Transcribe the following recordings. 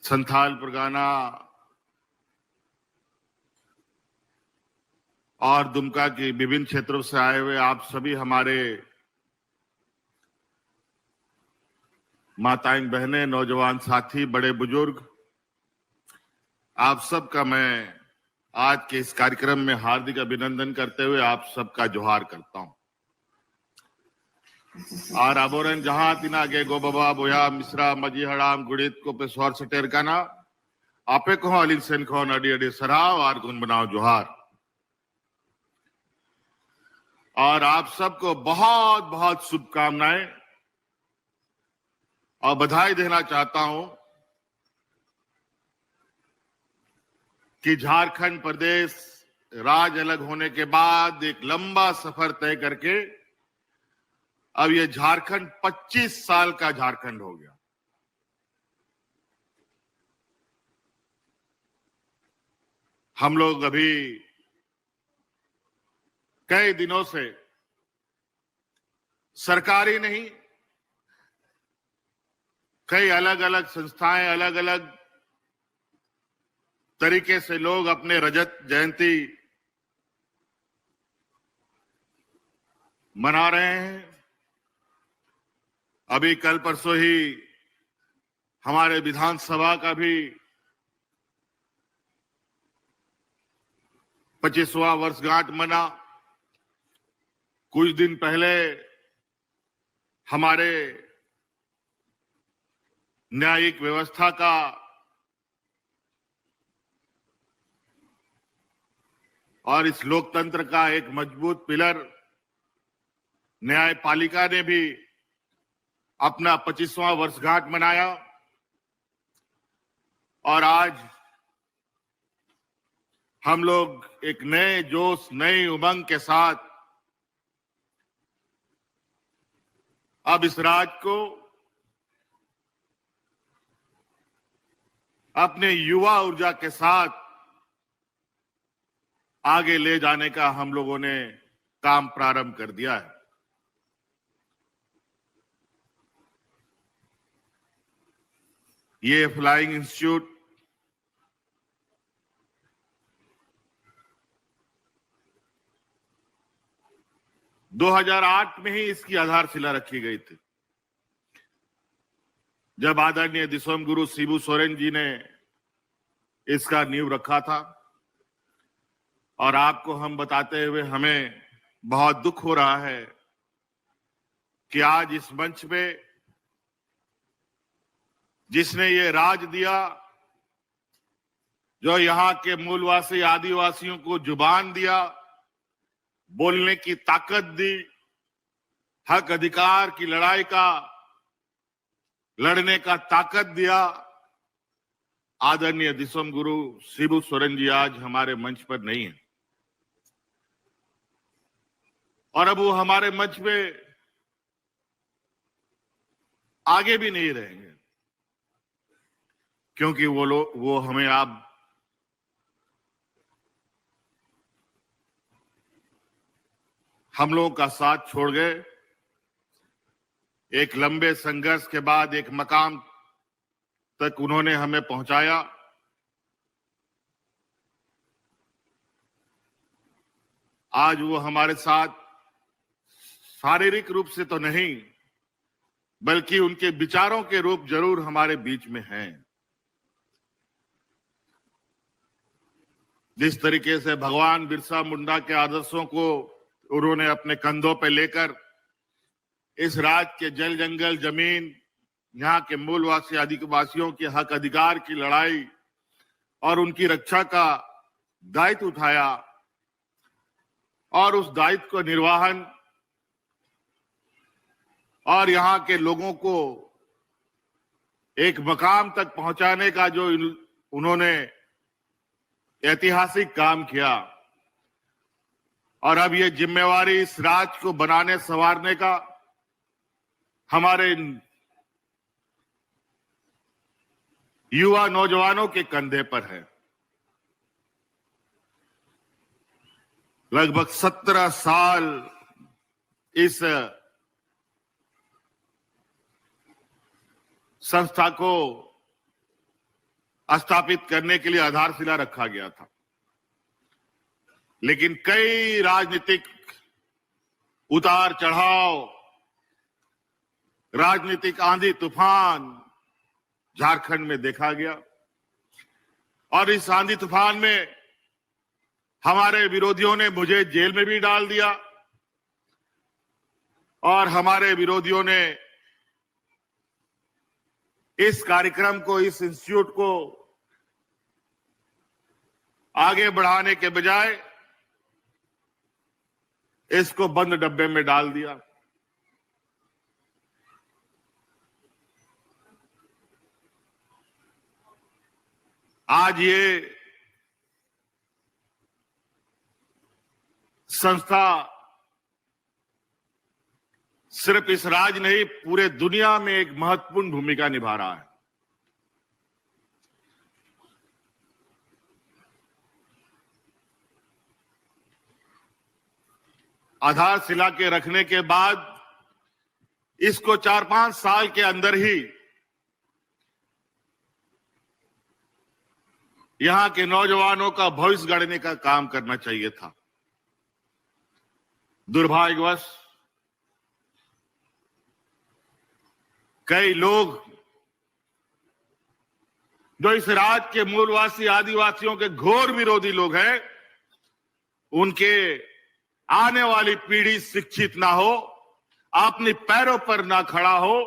संथाल परगना और दुमका के विभिन्न क्षेत्रों से आए हुए आप सभी हमारे माताएं, बहनें, नौजवान साथी, बड़े बुजुर्ग, आप सबका मैं आज के इस कार्यक्रम में हार्दिक अभिनंदन करते हुए आप सबका जोहार करता हूं। और आबोरन जहां तिना गे गो बाबा बोया मिश्रा मजी हड़ाम गुड़ित को पे स्वर सटेर का ना आपे को अलिन सेन को अडी अडी सराव और गुन बनाओ जोहार। और आप सबको बहुत बहुत शुभकामनाएं और बधाई देना चाहता हूं कि झारखंड प्रदेश राज्य अलग होने के बाद एक लंबा सफर तय करके अब ये झारखंड 25 साल का झारखंड हो गया। हम लोग अभी कई दिनों से सरकारी नहीं, कई अलग अलग संस्थाएं, अलग अलग तरीके से लोग अपने रजत जयंती मना रहे हैं। अभी कल परसों ही हमारे विधानसभा का भी 25वां वर्षगांठ मना। कुछ दिन पहले हमारे न्यायिक व्यवस्था का और इस लोकतंत्र का एक मजबूत पिलर न्यायपालिका ने भी अपना 25वां वर्षगांठ मनाया। और आज हम लोग एक नए जोश, नई उमंग के साथ अब इस राज्य को अपने युवा ऊर्जा के साथ आगे ले जाने का हम लोगों ने काम प्रारंभ कर दिया है। ये फ्लाइंग इंस्टीट्यूट दो 2008 में ही इसकी आधारशिला रखी गई थी, जब आदरणीय दिसोम गुरु शिबू सोरेन जी ने इसका नींव रखा था। और आपको हम बताते हुए हमें बहुत दुख हो रहा है कि आज इस मंच पे जिसने ये राज दिया, जो यहाँ के मूलवासी आदिवासियों को जुबान दिया, बोलने की ताकत दी, हक अधिकार की लड़ाई का लड़ने का ताकत दिया, आदरणीय दिसोम गुरु शिबू सोरेन जी आज हमारे मंच पर नहीं है। और अब वो हमारे मंच पे आगे भी नहीं रहेंगे, क्योंकि वो हमें आप हम लोगों का साथ छोड़ गए। एक लंबे संघर्ष के बाद एक मकाम तक उन्होंने हमें पहुंचाया। आज वो हमारे साथ शारीरिक रूप से तो नहीं, बल्कि उनके विचारों के रूप जरूर हमारे बीच में हैं। जिस तरीके से भगवान बिरसा मुंडा के आदर्शों को उन्होंने अपने कंधों पर लेकर इस राज्य के जल, जंगल, जमीन, यहाँ के मूलवासी आदिवासियों के हक अधिकार की लड़ाई और उनकी रक्षा का दायित्व उठाया और उस दायित्व को निर्वहन और यहाँ के लोगों को एक मकाम तक पहुंचाने का जो उन्होंने ऐतिहासिक काम किया, और अब ये जिम्मेवारी इस राज्य को बनाने संवारने का हमारे युवा नौजवानों के कंधे पर है। लगभग 17 साल इस संस्था को स्थापित करने के लिए आधारशिला रखा गया था। लेकिन कई राजनीतिक उतार चढ़ाव, राजनीतिक आंधी तूफान झारखंड में देखा गया और इस आंधी तूफान में हमारे विरोधियों ने मुझे जेल में भी डाल दिया और हमारे विरोधियों ने इस कार्यक्रम को, इस इंस्टीट्यूट को आगे बढ़ाने के बजाय इसको बंद डब्बे में डाल दिया। आज ये संस्था सिर्फ इस राज्य नहीं, पूरे दुनिया में एक महत्वपूर्ण भूमिका निभा रहा है। आधारशिला के रखने के बाद इसको 4-5 साल के अंदर ही यहां के नौजवानों का भविष्य गढ़ने का काम करना चाहिए था। दुर्भाग्यवश कई लोग जो इस राज्य के मूलवासी आदिवासियों के घोर विरोधी लोग हैं, उनके आने वाली पीढ़ी शिक्षित ना हो, अपने पैरों पर ना खड़ा हो,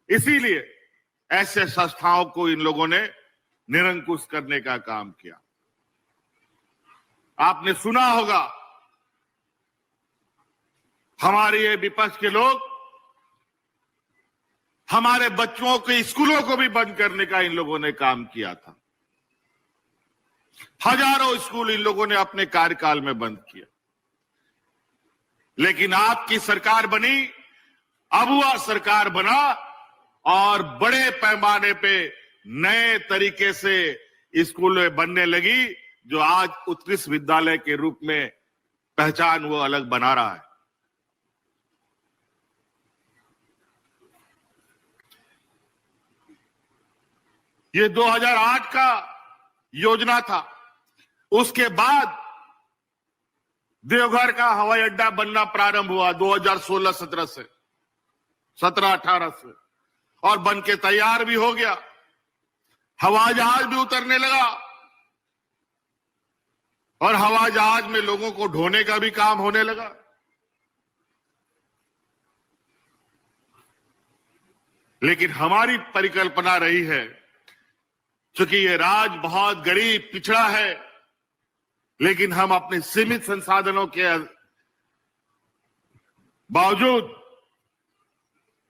इसीलिए ऐसे संस्थाओं को इन लोगों ने निरंकुश करने का काम किया। आपने सुना होगा हमारे ये विपक्ष के लोग हमारे बच्चों के स्कूलों को भी बंद करने का इन लोगों ने काम किया था। हजारों स्कूल इन लोगों ने अपने कार्यकाल में बंद किया। लेकिन आपकी सरकार बनी, अबुआ सरकार बना और बड़े पैमाने पे नए तरीके से स्कूलें बनने लगी, जो आज उत्कृष्ट विद्यालय के रूप में पहचान वो अलग बना रहा है। ये 2008 का योजना था। उसके बाद देवघर का हवाई अड्डा बनना प्रारंभ हुआ 2016-17 से, 17-18 से, और बन के तैयार भी हो गया। हवाई जहाज भी उतरने लगा और हवाई जहाज में लोगों को ढोने का भी काम होने लगा। लेकिन हमारी परिकल्पना रही है, चूंकि ये राज्य बहुत गरीब पिछड़ा है, लेकिन हम अपने सीमित संसाधनों के बावजूद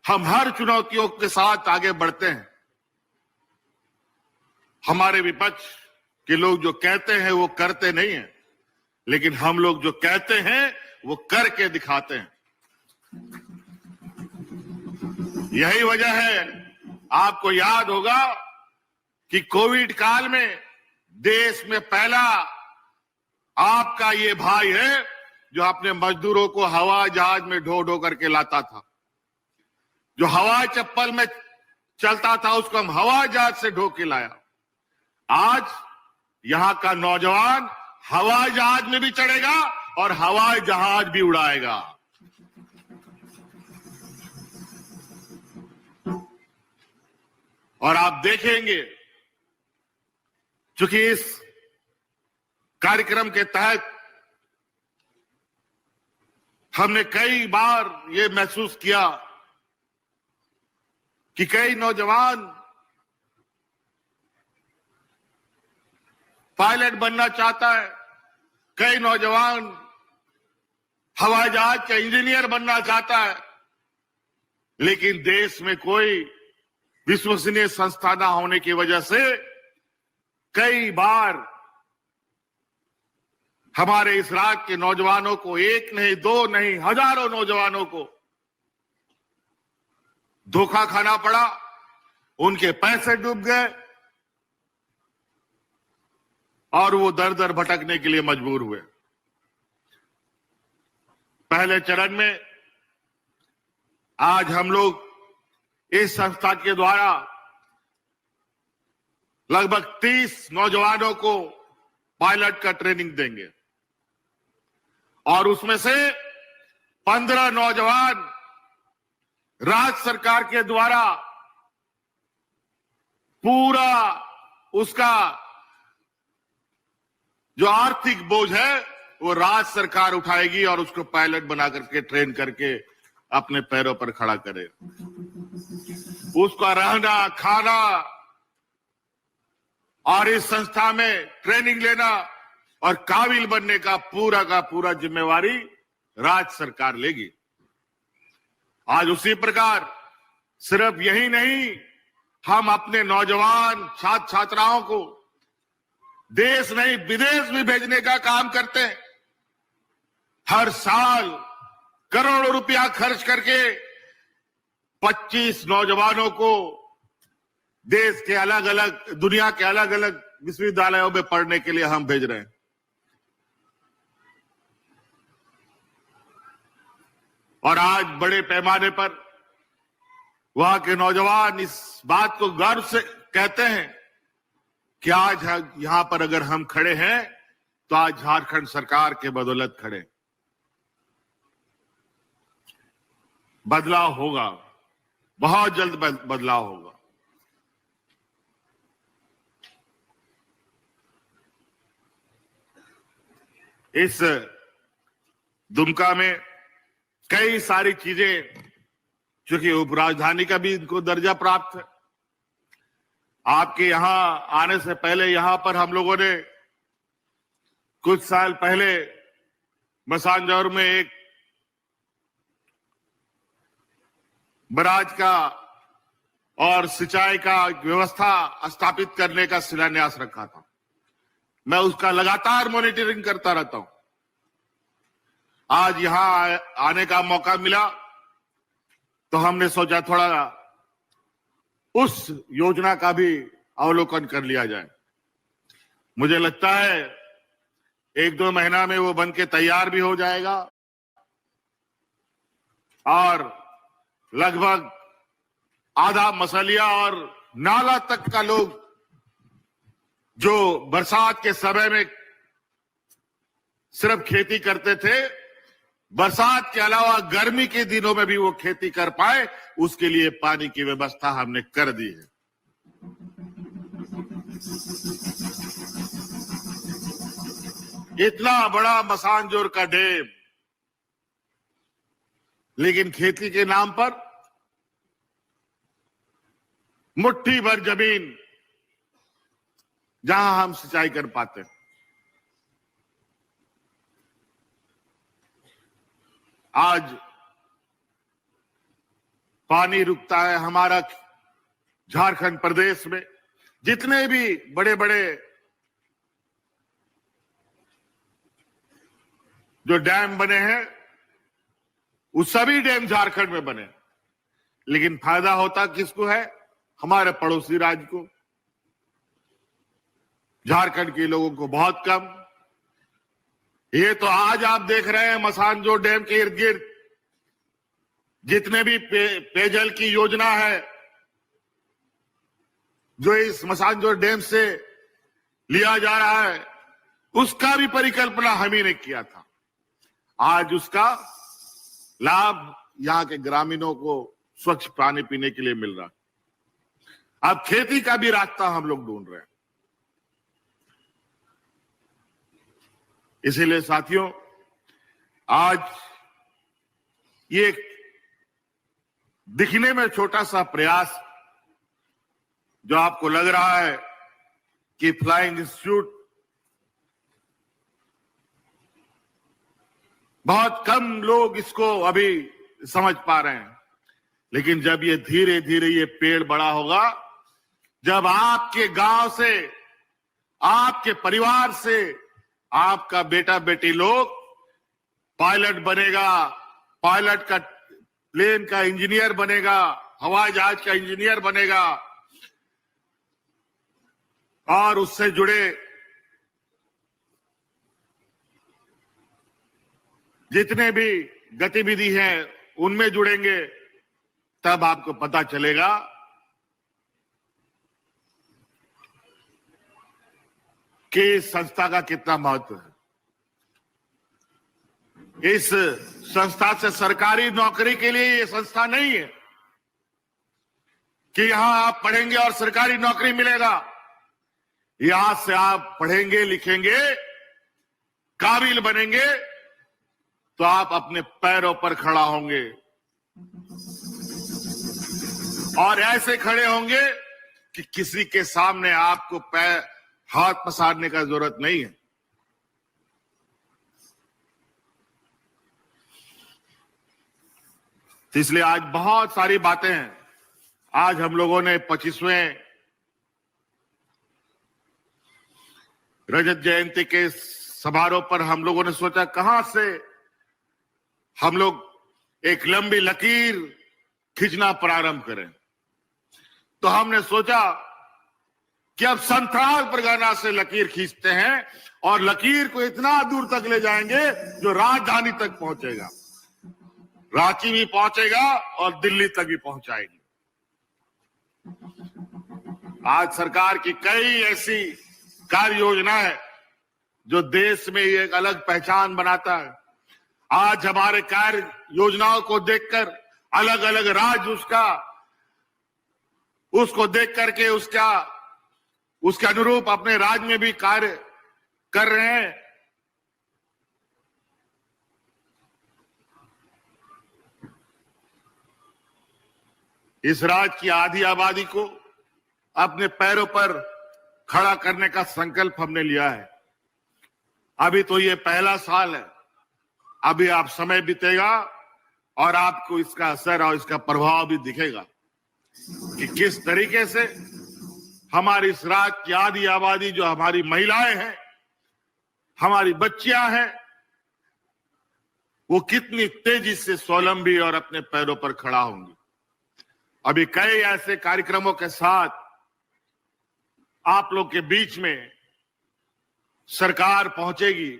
हम हर चुनौतियों के साथ आगे बढ़ते हैं। हमारे विपक्ष के लोग जो कहते हैं वो करते नहीं हैं, लेकिन हम लोग जो कहते हैं वो करके दिखाते हैं। यही वजह है, आपको याद होगा कि कोविड काल में देश में पहला आपका ये भाई है जो अपने मजदूरों को हवाई जहाज में ढो ढो करके लाता था। जो हवाई चप्पल में चलता था उसको हम हवाई जहाज से ढो के लाया। आज यहां का नौजवान हवाई जहाज में भी चढ़ेगा और हवाई जहाज भी उड़ाएगा। और आप देखेंगे, चूंकि इस कार्यक्रम के तहत हमने कई बार ये महसूस किया कि कई नौजवान पायलट बनना चाहता है, कई नौजवान हवाई जहाज का इंजीनियर बनना चाहता है, लेकिन देश में कोई विश्वसनीय संस्था न होने की वजह से कई बार हमारे इस राज्य के नौजवानों को, एक नहीं दो नहीं हजारों नौजवानों को धोखा खाना पड़ा, उनके पैसे डूब गए और वो दर दर भटकने के लिए मजबूर हुए। पहले चरण में आज हम लोग इस संस्था के द्वारा लगभग 30 नौजवानों को पायलट का ट्रेनिंग देंगे और उसमें से 15 नौजवान राज्य सरकार के द्वारा पूरा उसका जो आर्थिक बोझ है वो राज्य सरकार उठाएगी और उसको पायलट बना करके ट्रेन करके अपने पैरों पर खड़ा करे। उसका रहना, खाना और इस संस्था में ट्रेनिंग लेना और काबिल बनने का पूरा जिम्मेवारी राज्य सरकार लेगी। आज उसी प्रकार सिर्फ यही नहीं, हम अपने नौजवान छात्र छात्राओं को देश नहीं विदेश भी भेजने का काम करते हैं। हर साल करोड़ों रुपया खर्च करके 25 नौजवानों को देश के अलग अलग, दुनिया के अलग अलग विश्वविद्यालयों में पढ़ने के लिए हम भेज रहे हैं। और आज बड़े पैमाने पर वहां के नौजवान इस बात को गर्व से कहते हैं कि आज यहां पर अगर हम खड़े हैं तो आज झारखंड सरकार के बदौलत खड़े। बदलाव होगा, बहुत जल्द बदलाव होगा। इस दुमका में कई सारी चीजें, चूंकि उपराजधानी का भी इनको दर्जा प्राप्त है। आपके यहां आने से पहले यहां पर हम लोगों ने कुछ साल पहले मसानजौर में एक बराज का और सिंचाई का व्यवस्था स्थापित करने का शिलान्यास रखा था। मैं उसका लगातार मॉनिटरिंग करता रहता हूं। आज यहां आने का मौका मिला तो हमने सोचा थोड़ा उस योजना का भी अवलोकन कर लिया जाए। मुझे लगता है 1-2 महीना में वो बनके तैयार भी हो जाएगा और लगभग आधा मसलिया और नाला तक का लोग जो बरसात के समय में सिर्फ खेती करते थे, बरसात के अलावा गर्मी के दिनों में भी वो खेती कर पाए, उसके लिए पानी की व्यवस्था हमने कर दी है। इतना बड़ा मसानजोर का डैम, लेकिन खेती के नाम पर मुट्ठी भर जमीन जहां हम सिंचाई कर पाते हैं। आज पानी रुकता है हमारा झारखंड प्रदेश में। जितने भी बड़े बड़े जो डैम बने हैं, वो सभी डैम झारखंड में बने, लेकिन फायदा होता किसको है? हमारे पड़ोसी राज्य को। झारखंड के लोगों को बहुत कम। ये तो आज आप देख रहे हैं मसानजोर डैम के इर्द गिर्द जितने भी पेयजल की योजना है जो इस मसानजोर डैम से लिया जा रहा है, उसका भी परिकल्पना हम ही ने किया था। आज उसका लाभ यहां के ग्रामीणों को स्वच्छ पानी पीने के लिए मिल रहा है। अब खेती का भी रास्ता हम लोग ढूंढ रहे हैं। इसीलिए साथियों, आज ये दिखने में छोटा सा प्रयास जो आपको लग रहा है कि फ्लाइंग इंस्टीट्यूट, बहुत कम लोग इसको अभी समझ पा रहे हैं, लेकिन जब ये धीरे धीरे ये पेड़ बड़ा होगा, जब आपके गांव से, आपके परिवार से आपका बेटा बेटी लोग पायलट बनेगा, पायलट का प्लेन का इंजीनियर बनेगा, हवाई जहाज का इंजीनियर बनेगा, और उससे जुड़े जितने भी गतिविधि हैं उनमें जुड़ेंगे, तब आपको पता चलेगा कि इस संस्था का कितना महत्व है। इस संस्था से सरकारी नौकरी के लिए ये संस्था नहीं है कि यहां आप पढ़ेंगे और सरकारी नौकरी मिलेगा। यहां से आप पढ़ेंगे, लिखेंगे, काबिल बनेंगे तो आप अपने पैरों पर खड़ा होंगे और ऐसे खड़े होंगे कि किसी के सामने आपको पैर हाथ पसारने का जरूरत नहीं है। तो इसलिए आज बहुत सारी बातें हैं। आज हम लोगों ने 25वें रजत जयंती के समारोह पर हम लोगों ने सोचा कहां से हम लोग एक लंबी लकीर खींचना प्रारंभ करें। तो हमने सोचा कि अब संथाल परगना से लकीर खींचते हैं और लकीर को इतना दूर तक ले जाएंगे जो राजधानी तक पहुंचेगा, रांची भी पहुंचेगा और दिल्ली तक भी पहुंचाएगी। आज सरकार की कई ऐसी कार्य योजना है जो देश में एक अलग पहचान बनाता है। आज हमारे कार्य योजनाओं को देखकर अलग अलग राज्य उसको देख करके उसके अनुरूप अपने राज्य में भी कार्य कर रहे हैं। इस राज्य की आधी आबादी को अपने पैरों पर खड़ा करने का संकल्प हमने लिया है। अभी तो ये पहला साल है, अभी आप समय बीतेगा और आपको इसका असर और इसका प्रभाव भी दिखेगा कि किस तरीके से हमारी इस राज्य की आधी आबादी, जो हमारी महिलाएं हैं, हमारी बच्चियां हैं, वो कितनी तेजी से स्वावलंबी और अपने पैरों पर खड़ा होंगी। अभी कई ऐसे कार्यक्रमों के साथ आप लोग के बीच में सरकार पहुंचेगी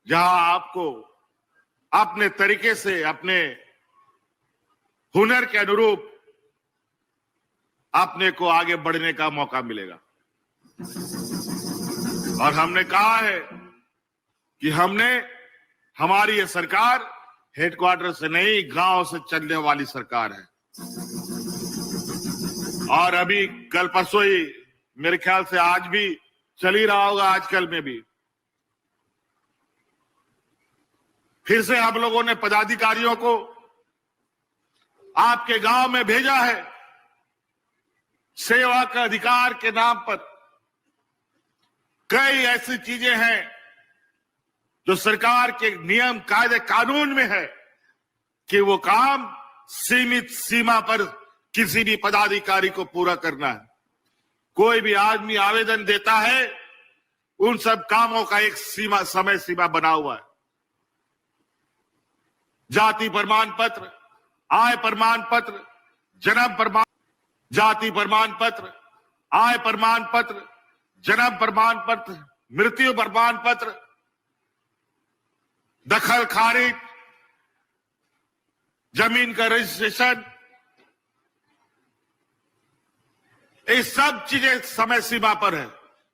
जहां आपको अपने तरीके से, अपने हुनर के अनुरूप अपने को आगे बढ़ने का मौका मिलेगा। और हमने कहा है कि हमारी ये सरकार हेडक्वार्टर से नहीं, गांव से चलने वाली सरकार है। और अभी कल परसों ही, मेरे ख्याल से आज भी चल ही रहा होगा, आजकल में भी फिर से हम लोगों ने पदाधिकारियों को आपके गांव में भेजा है। सेवा का अधिकार के नाम पर कई ऐसी चीजें हैं जो सरकार के नियम, कायदे, कानून में है कि वो काम सीमित सीमा पर किसी भी पदाधिकारी को पूरा करना है। कोई भी आदमी आवेदन देता है, उन सब कामों का एक समय सीमा बना हुआ है। जाति प्रमाण पत्र, आय प्रमाण पत्र, जन्म प्रमाण, जाति प्रमाण पत्र, आय प्रमाण पत्र, जन्म प्रमाण पत्र, मृत्यु प्रमाण पत्र, दखल खारिज, जमीन का रजिस्ट्रेशन, ये सब चीजें समय सीमा पर है।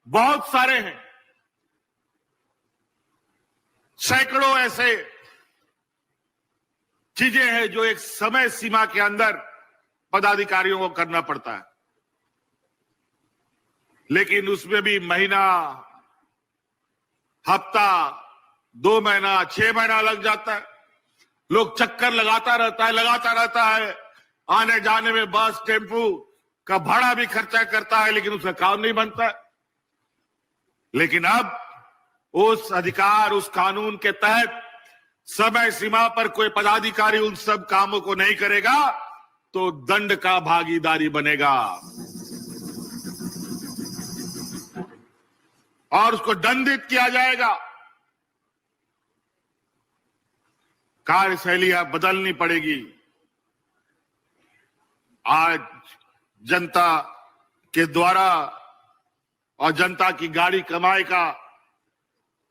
बहुत सारे हैं, सैकड़ों ऐसे चीजें हैं जो एक समय सीमा के अंदर पदाधिकारियों को करना पड़ता है। लेकिन उसमें भी महीना, हफ्ता, 2 महीना, 6 महीना लग जाता है। लोग चक्कर लगाता रहता है। आने जाने में बस, टेम्पू का भाड़ा भी खर्चा करता है, लेकिन उसका काम नहीं बनता है। लेकिन अब उस अधिकार, उस कानून के तहत समय सीमा पर कोई पदाधिकारी उन सब कामों को नहीं करेगा तो दंड का भागीदारी बनेगा और उसको दंडित किया जाएगा। कार्यशैली अब बदलनी पड़ेगी। आज जनता के द्वारा और जनता की गाड़ी कमाई का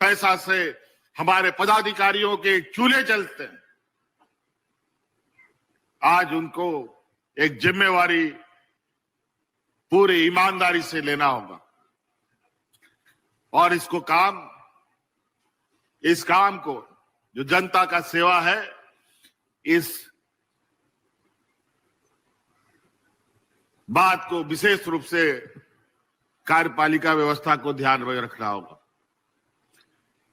पैसा से हमारे पदाधिकारियों के चूल्हे चलते हैं। आज उनको एक जिम्मेवारी पूरी ईमानदारी से लेना होगा। और इस काम को जो जनता का सेवा है, इस बात को विशेष रूप से कार्यपालिका व्यवस्था को ध्यान में रखना होगा।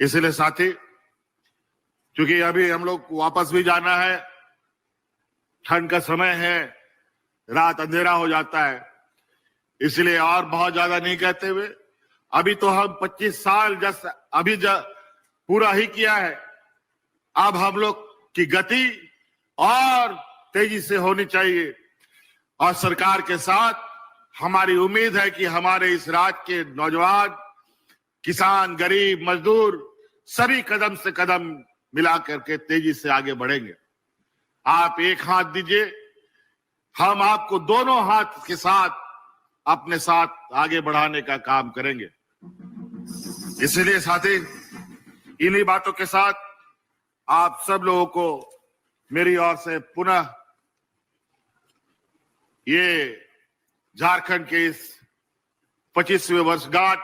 इसलिए साथी, क्योंकि अभी हम लोग वापस भी जाना है, ठंड का समय है, रात अंधेरा हो जाता है, इसलिए और बहुत ज्यादा नहीं कहते हुए, अभी तो हम 25 साल पूरा ही किया है। अब हम लोग की गति और तेजी से होनी चाहिए और सरकार के साथ हमारी उम्मीद है कि हमारे इस राज्य के नौजवान, किसान, गरीब, मजदूर सभी कदम से कदम मिला करके तेजी से आगे बढ़ेंगे। आप एक हाथ दीजिए, हम आपको दोनों हाथ के साथ अपने साथ आगे बढ़ाने का काम करेंगे। इसलिए साथी, इन्हीं बातों के साथ आप सब लोगों को मेरी ओर से पुनः ये झारखंड के इस 25वें वर्षगांठ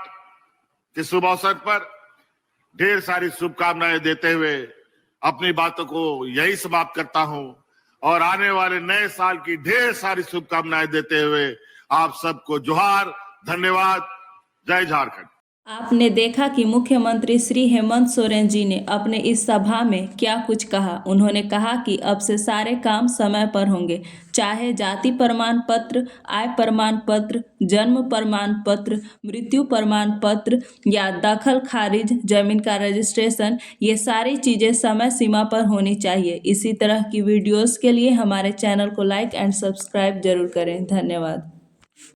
के शुभ अवसर पर ढेर सारी शुभकामनाएं देते हुए अपनी बातों को यही समाप्त करता हूं और आने वाले नए साल की ढेर सारी शुभकामनाएं देते हुए आप सबको जोहार, धन्यवाद, जय झारखंड। आपने देखा कि मुख्यमंत्री श्री हेमंत सोरेन जी ने अपने इस सभा में क्या कुछ कहा। उन्होंने कहा कि अब से सारे काम समय पर होंगे, चाहे जाति प्रमाण पत्र, आय प्रमाण पत्र, जन्म प्रमाण पत्र, मृत्यु प्रमाण पत्र या दखल खारिज जमीन का रजिस्ट्रेशन, ये सारी चीज़ें समय सीमा पर होनी चाहिए। इसी तरह की वीडियोस के लिए हमारे चैनल को लाइक एंड सब्सक्राइब जरूर करें। धन्यवाद।